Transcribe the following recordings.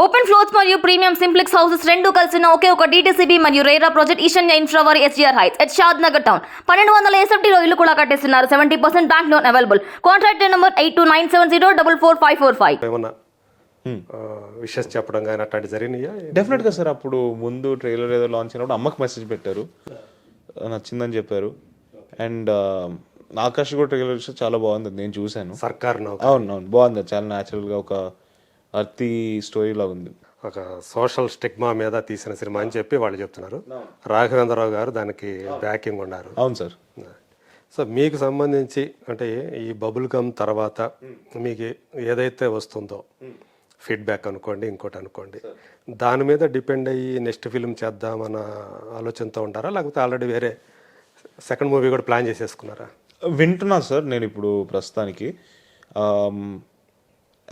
Open floors మరియు premium simplex houses రెండు కలిసిన ఒకే ఒక DTCB మరియు రేరా ప్రాజెక్ట్ ఈశాన్య ఇన్ఫ్రావారి SGR heights at Shad Nagar town 1200 SFTలో ఇల్లు కూడా కట్టేస్తున్నారు. 70% bank loan available. Contract number 8297044545. ఏమన్నా విషెస్ చెప్పడం కానీ అట్లాంటి జరిగినాయా? డెఫినెట్గా సార్. అప్పుడు ముందు ట్రైలర్ ఏదో లాంచ్ అయినప్పుడు అమ్మకి మెసేజ్ పెట్టారు, నచ్చిందని చెప్పారు. అండ్ ఆకాష్ కూడా ట్రైలర్ చాలా బాగుంది, నేను చూశాను. సర్కార్ అవును బాగుంది, చాలా న్యాచురల్గా ఒక అర్తి స్టోరీ లాగా ఉంది. ఒక సోషల్ స్టిగ్మా మీద తీసిన సినిమా అని చెప్పి వాళ్ళు చెప్తున్నారు. రాఘవేంద్రరావు గారు దానికి బ్యాకింగ్ ఉన్నారు. అవును సార్. సో మీకు సంబంధించి అంటే ఈ బబుల్ గమ్ తర్వాత మీకు ఏదైతే వస్తుందో ఫీడ్బ్యాక్ అనుకోండి, ఇంకోటి అనుకోండి, దాని మీద డిపెండ్ అయ్యి నెక్స్ట్ ఫిల్మ్ చేద్దామన్న ఆలోచనతో ఉంటారా, లేకపోతే ఆల్రెడీ వేరే సెకండ్ మూవీ కూడా ప్లాన్ చేసేసుకున్నారా? వింటున్నా సార్ నేను ఇప్పుడు ప్రస్తుతానికి.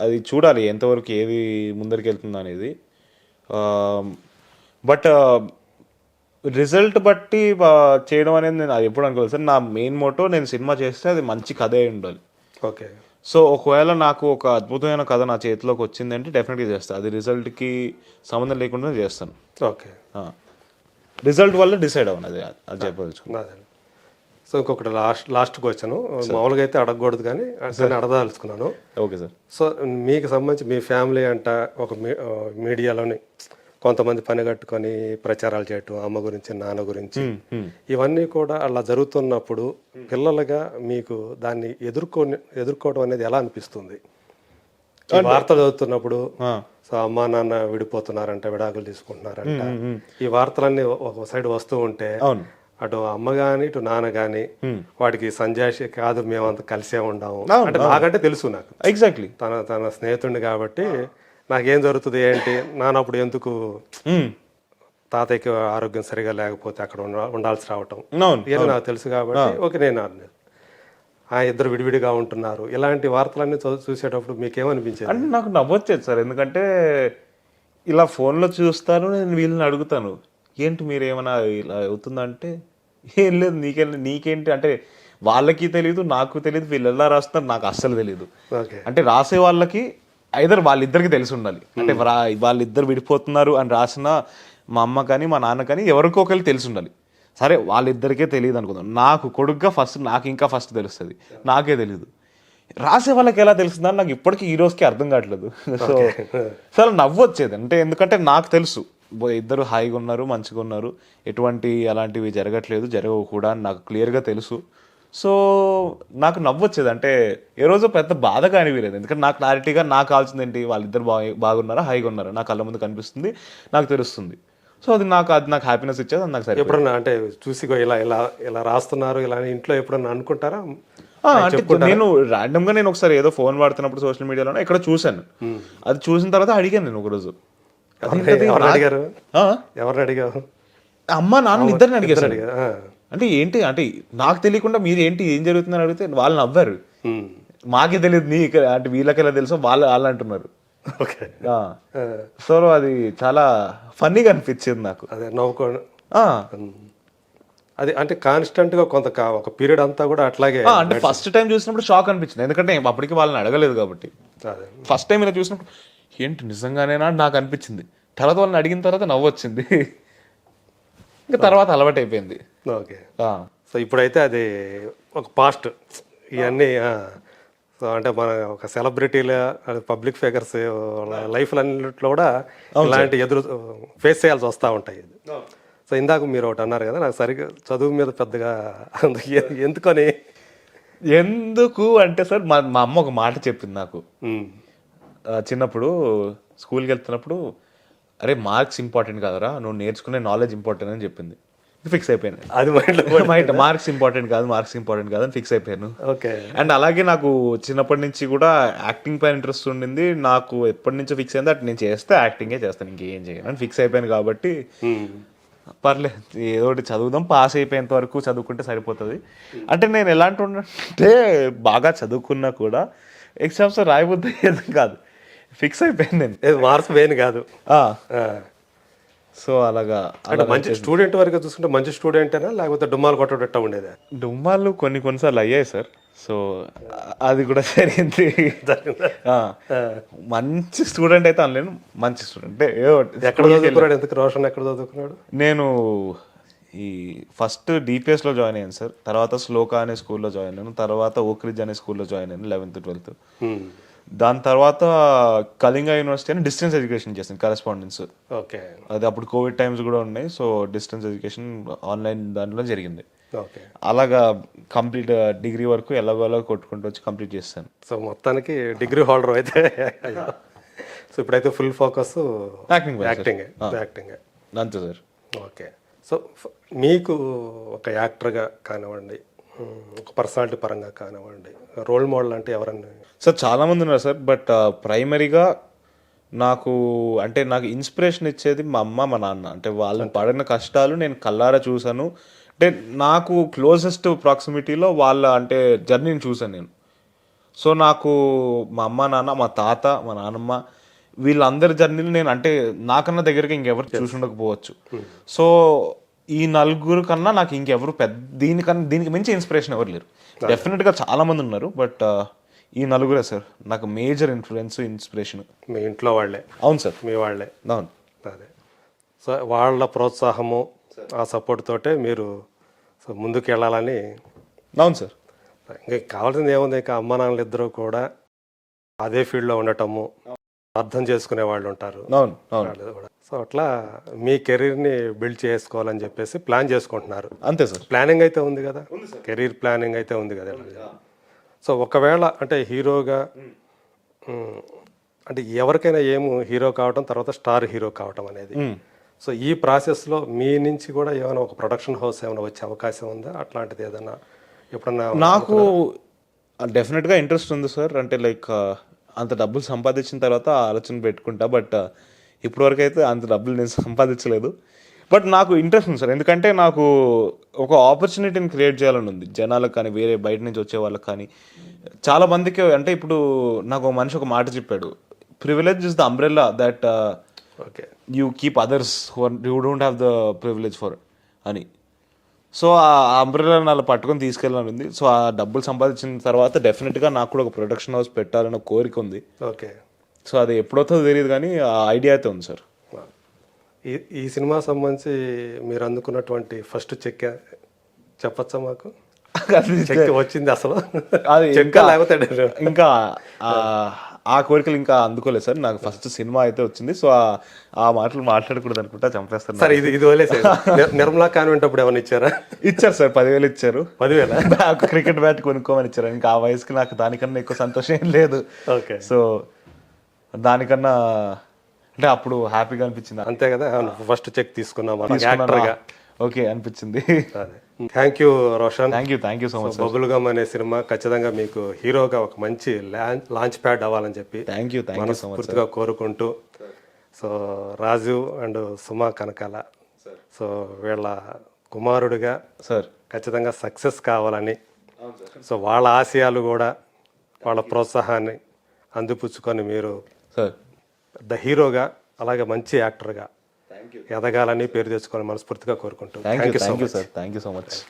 అది చూడాలి ఎంతవరకు ఏది ముందరికి వెళ్తుందో అనేది. బట్ రిజల్ట్ బట్టి చేయడం అనేది నేను అది ఎప్పుడు అనుకోలేదు సార్. నా మెయిన్ మోటో నేను సినిమా చేస్తే అది మంచి కథ అయి ఉండాలి. ఓకే. సో ఒకవేళ నాకు ఒక అద్భుతమైన కథ నా చేతిలోకి వచ్చిందంటే డెఫినెట్గా చేస్తాను. అది రిజల్ట్కి సంబంధం లేకుండా చేస్తాను. ఓకే. రిజల్ట్ వల్ల డిసైడ్ అవ్వను, అది చెప్పదలుచుకున్నాను. సో ఇంకొకటి లాస్ట్ క్వశ్చన్, మామూలుగా అయితే అడగకూడదు కానీ అడగదలుచుకున్నాను. Okay sir. సో మీకు సంబంధించి మీ ఫ్యామిలీ అంట ఒక మీడియాలోని కొంతమంది పని కట్టుకొని ప్రచారాలు చేయటం, అమ్మ గురించి నాన్న గురించి, ఇవన్నీ కూడా అలా జరుగుతున్నప్పుడు పిల్లలుగా మీకు దాన్ని ఎదుర్కోవడం అనేది ఎలా అనిపిస్తుంది? వార్తలు చదువుతున్నప్పుడు సో అమ్మా నాన్న విడిపోతున్నారంట, విడాకులు తీసుకుంటున్నారంట, ఈ వార్తలన్నీ ఒక సైడ్ వస్తూ ఉంటే అటు అమ్మ గాని ఇటు నాన్న గాని వాడికి సంజాషి కాదు, మేమంతా కలిసే ఉండాము అంటే నాకంటే తెలుసు, నాకు ఎగ్జాక్ట్లీ తన స్నేహితుడిని కాబట్టి నాకేం జరుగుతుంది ఏంటి, నాన్నప్పుడు ఎందుకు తాతయ్యకి ఆరోగ్యం సరిగా లేకపోతే అక్కడ ఉండాల్సి రావటం ఇవన్నీ నాకు తెలుసు కాబట్టి ఓకే నేను ఇద్దరు విడివిడిగా ఉంటున్నారు, ఇలాంటి వార్తలన్నీ చూసేటప్పుడు మీకేమనిపించేది? అంటే నాకు నవ్వొచ్చేది సార్. ఎందుకంటే ఇలా ఫోన్లో చూస్తాను, నేను వీళ్ళని అడుగుతాను ఏంటి మీరు ఏమైనా ఇలా అవుతుందంటే ఏం లేదు నీకేంటి అంటే వాళ్ళకి తెలియదు, నాకు తెలియదు, వీళ్ళు ఎలా రాస్తున్నారు నాకు అస్సలు తెలియదు. అంటే రాసే వాళ్ళకి ఐదర్ వాళ్ళిద్దరికి తెలిసి ఉండాలి. అంటే వాళ్ళిద్దరు విడిపోతున్నారు అని రాసిన మా అమ్మ కానీ మా నాన్న కానీ ఎవరికో ఒకరికి తెలిసి ఉండాలి. సరే వాళ్ళిద్దరికే తెలియదు అనుకుందాం, నాకు కొడుకుగా నాకు ఇంకా ఫస్ట్ తెలుస్తుంది, నాకే తెలియదు. రాసే వాళ్ళకి ఎలా తెలుస్తుందని నాకు ఇప్పటికీ ఈ రోజుకి అర్థం కావట్లేదు. సో చాలా నవ్వు వచ్చేది. అంటే ఎందుకంటే నాకు తెలుసు ఇద్దరు హాయిగా ఉన్నారు, మంచిగా ఉన్నారు, ఎటువంటి అలాంటివి జరగట్లేదు, జరగవు కూడా అని నాకు క్లియర్గా తెలుసు. సో నాకు నవ్వొచ్చేది. అంటే ఏ రోజు పెద్ద బాధగా అనిపించలేదు. ఎందుకంటే నాకు క్లారిటీగా నాకు కావాల్సింది ఏంటి, వాళ్ళిద్దరు బాగున్నారా, హాయిగా ఉన్నారా, నా కళ్ళ ముందు కనిపిస్తుంది, నాకు తెలుస్తుంది. సో అది నాకు హ్యాపీనెస్ ఇచ్చేది. అది నాకు సరే. ఎప్పుడన్నా అంటే చూసి ఇలా రాస్తున్నారు ఇలా ఇంట్లో ఎప్పుడన్నా అనుకుంటారా? అంటే నేను ర్యాండమ్గా నేను ఒకసారి ఏదో ఫోన్ వాడుతున్నప్పుడు సోషల్ మీడియాలో ఎక్కడ చూశాను. అది చూసిన తర్వాత అడిగాను నేను ఒకరోజు, ఎవరిని అడిగావు? అమ్మ నాన్న ఇద్దరిని అడిగారు. అంటే ఏంటి అంటే నాకు తెలియకుండా మీరు ఏంటి ఏం జరుగుతుందని అడిగితే వాళ్ళు నవ్వారు. మాకే తెలియదు నీకు అంటే వీళ్ళకి ఎలా తెలుసో వాళ్ళు అంటున్నారు. సో అది చాలా ఫన్నీగా అనిపించింది నాకు. అదే నవ్వుకోండి. అది అంటే కాన్స్టెంట్ గా ఒక పీరియడ్ అంతా కూడా అట్లాగే. అంటే ఫస్ట్ టైం చూసినప్పుడు షాక్ అనిపించింది, ఎందుకంటే అప్పటికి వాళ్ళని అడగలేదు కాబట్టి. ఫస్ట్ టైం ఇలా చూసినప్పుడు ఏంటి నిజంగానేనా నాకు అనిపించింది. తర్వాత వాళ్ళని అడిగిన తర్వాత నవ్వు వచ్చింది. ఇంకా తర్వాత అలవాటు అయిపోయింది. ఓకే. సో ఇప్పుడైతే అది ఒక పాస్ట్ ఇవన్నీ. సో అంటే మన ఒక సెలబ్రిటీల పబ్లిక్ ఫిగర్స్ లైఫ్లన్నింటిలో కూడా ఇలాంటి ఫేస్ చేయాల్సి వస్తూ ఉంటాయి. సో ఇందాక మీరు ఒకటి అన్నారు కదా, నాకు సరిగ్గా చదువు మీద పెద్దగా ఎందుకు అంటే సార్ మా అమ్మ ఒక మాట చెప్పింది నాకు చిన్నప్పుడు. స్కూల్కి వెళ్తున్నప్పుడు అరే మార్క్స్ ఇంపార్టెంట్ కాదురా, నువ్వు నేర్చుకునే నాలెడ్జ్ ఇంపార్టెంట్ అని చెప్పింది. ఫిక్స్ అయిపోయాను. అది మార్క్స్ ఇంపార్టెంట్ కాదు అని ఫిక్స్ అయిపోయాను. ఓకే. అండ్ అలాగే నాకు చిన్నప్పటి నుంచి కూడా యాక్టింగ్ పైన ఇంట్రెస్ట్ ఉండింది. నాకు ఎప్పటి నుంచో ఫిక్స్ అయింది అటు నేను చేస్తే యాక్టింగే చేస్తాను, ఇంకేం చేయను అని ఫిక్స్ అయిపోయాను. కాబట్టి పర్లేదు ఏదో ఒకటి చదువుదాం, పాస్ అయిపోయేంత వరకు చదువుకుంటే సరిపోతుంది. అంటే నేను ఎలాంటి అంటే బాగా చదువుకున్నా కూడా ఎగ్జామ్స్ రాయబుద్ది కాదు, ఫిక్స్ అయిపోయింది నేను. మార్క్స్ వేయను కాదు. సో అలాగా మంచి స్టూడెంట్ వరకు చూసుకుంటే మంచి స్టూడెంటేనా లేకపోతే డుమ్మాలు కొట్టేటట్టు ఉండేదా? డుమ్మాలు కొన్నిసార్లు అయ్యాయి సార్. సో అది కూడా జరిగింది. ఆ, మంచి స్టూడెంట్ అయితే అనలేను, మంచి స్టూడెంట్. ఎక్కడ చదువుకున్నాడు? ఎందుకు రోషన్ ఎక్కడ చదువుకున్నాడు? నేను ఈ ఫస్ట్ డిపిఎస్లో జాయిన్ అయ్యాను సార్, తర్వాత శ్లోక అనే స్కూల్లో జాయిన్ అయ్యాను, తర్వాత ఓక్రిడ్జ్ అనే స్కూల్లో జాయిన్ అయ్యాను 11th 12th. దాని తర్వాత కళింగ యూనివర్సిటీ అని డిస్టెన్స్ ఎడ్యుకేషన్ చేశాను, కరెస్పాండెన్స్. ఓకే అది అప్పుడు కోవిడ్ టైమ్స్ కూడా ఉన్నాయి, సో డిస్టెన్స్ ఎడ్యుకేషన్ ఆన్లైన్ దాంట్లో జరిగింది. ఓకే. అలాగా కంప్లీట్ డిగ్రీ వరకు ఎలాగోలా కొట్టుకుంటూ వచ్చి కంప్లీట్ చేస్తాను. సో మొత్తానికి డిగ్రీ హోల్డర్ అయితే. సో ఇప్పుడైతే ఫుల్ ఫోకస్ యాక్టింగ్ యాక్టింగ్. అంతే సార్. ఓకే. సో మీకు ఒక యాక్టర్గా కానివ్వండి, ఒక పర్సనాలిటీ పరంగా కానివ్వండి, రోల్ మోడల్ అంటే ఎవరన్నా? సార్ చాలామంది ఉన్నారు సార్, బట్ ప్రైమరీగా నాకు ఇన్స్పిరేషన్ ఇచ్చేది మా అమ్మ మా నాన్న. అంటే వాళ్ళు పడిన కష్టాలు నేను కళ్ళారా చూశాను. అంటే నాకు క్లోజెస్ట్ ప్రాక్సిమిటీలో వాళ్ళ జర్నీని చూశాను నేను. సో నాకు మా అమ్మ నాన్న, మా తాత, మా నాన్నమ్మ, వీళ్ళందరి జర్నీలు నేను నాకన్నా దగ్గరగా ఇంకెవరు చూసి ఉండకపోవచ్చు. సో ఈ నలుగురు కన్నా నాకు ఇంకెవరు దీనికి మించి ఇన్స్పిరేషన్ ఎవరు లేరు. డెఫినెట్గా చాలా మంది ఉన్నారు, బట్ ఈ నలుగురే సార్ నాకు మేజర్ ఇన్స్పిరేషన్. మీ ఇంట్లో వాళ్ళే? అవును సార్, మీ వాళ్ళే. అవును. అదే. సో వాళ్ళ ప్రోత్సాహము, ఆ సపోర్ట్ తోటే మీరు సో ముందుకు వెళ్ళాలని. అవును సార్. ఇంకా కావాల్సింది ఏముంది, ఇంకా అమ్మ నాన్నలు ఇద్దరు కూడా అదే ఫీల్డ్లో ఉండటము, అర్థం చేసుకునే వాళ్ళు ఉంటారు. అవును అవును. వాళ్ళు కూడా. సో అట్లా మీ కెరీర్ని బిల్డ్ చేసుకోవాలని చెప్పేసి ప్లాన్ చేసుకుంటున్నారు. అంతే సార్. ప్లానింగ్ అయితే ఉంది కదా, కెరీర్ ప్లానింగ్ అయితే ఉంది కదా. సో ఒకవేళ హీరోగా ఎవరికైనా హీరో కావటం, తర్వాత స్టార్ హీరో కావటం అనేది, సో ఈ ప్రాసెస్లో మీ నుంచి కూడా ఏమైనా ఒక ప్రొడక్షన్ హౌస్ ఏమైనా వచ్చే అవకాశం ఉందా? అట్లాంటిది ఏదన్నా ఎప్పుడన్నా? నాకు డెఫినెట్గా ఇంట్రెస్ట్ ఉంది సార్. అంత డబ్బులు సంపాదించిన తర్వాత ఆలోచన పెట్టుకుంటా, బట్ ఇప్పటివరకు అయితే అంత డబ్బులు నేను సంపాదించలేదు. బట్ నాకు ఇంట్రెస్ట్ ఉంది సార్, ఎందుకంటే నాకు ఒక ఆపర్చునిటీని క్రియేట్ చేయాలని ఉంది జనాలకు కానీ, వేరే బయట నుంచి వచ్చే వాళ్ళకి కానీ. చాలా మందికి ఇప్పుడు నాకు ఒక మనిషి ఒక మాట చెప్పాడు, privilege is the umbrella that you keep others you don't have the privilege for అని. సో ఆ అంబ్రెల్లా అలా పట్టుకొని తీసుకెళ్ళాలని ఉంది. సో ఆ డబ్బులు సంపాదించిన తర్వాత డెఫినెట్గా నాకు కూడా ఒక ప్రొడక్షన్ హౌస్ పెట్టాలన్న కోరిక ఉంది. ఓకే. సో అది ఎప్పుడవుతుందో తెలియదు, కానీ ఆ ఐడియా అయితే ఉంది సార్. ఈ సినిమా సంబంధించి మీరు అందుకున్నటువంటి ఫస్ట్ చెక్ చెప్పచ్చా మాకు? చెక్ వచ్చింది అసలు? అది చెక్ లేకపోతే ఇంకా ఆ కోరికలు ఇంకా అందుకోలేదు సార్. నాకు ఫస్ట్ సినిమా అయితే వచ్చింది. సో ఆ మాటలు మాట్లాడకూడదు అనుకుంటా, చంపేస్తారు సార్. ఇది వదిలేసే. నిర్మలా కాన్వెంట్ అప్పుడు ఏమైనా ఇచ్చారా? ఇచ్చారు సార్, 10,000 ఇచ్చారు. 10,000 క్రికెట్ బ్యాట్ కొనుక్కోమని ఇచ్చారు. ఇంకా ఆ వయసుకి నాకు దానికన్నా ఎక్కువ సంతోషం ఏం లేదు. ఓకే. సో దానికన్నా అప్పుడు హ్యాపీగా అనిపించింది. అంతే కదా, ఫస్ట్ చెక్ తీసుకున్నాం ఓకే అనిపించింది. Thank you Roshan. Thank you so much. Bubble gum అనే సినిమా ఖచ్చితంగా మీకు హీరోగా ఒక మంచి లాంచ్ ప్యాడ్ అవ్వాలని చెప్పి మనస్ఫూర్తిగా కోరుకుంటూ, so Raju and Suma Kanakala, so వీళ్ళ కుమారుడిగా సార్ ఖచ్చితంగా సక్సెస్ కావాలని, సో వాళ్ళ ఆశయాలు కూడా, వాళ్ళ ప్రోత్సాహాన్ని అందిపుచ్చుకొని మీరు సార్ పెద్ద హీరోగా, అలాగే మంచి యాక్టర్గా ఎదగాలని, పేరు తెచ్చుకోవాలని మనస్ఫూర్తిగా కోరుకుంటూ. Thank you so much.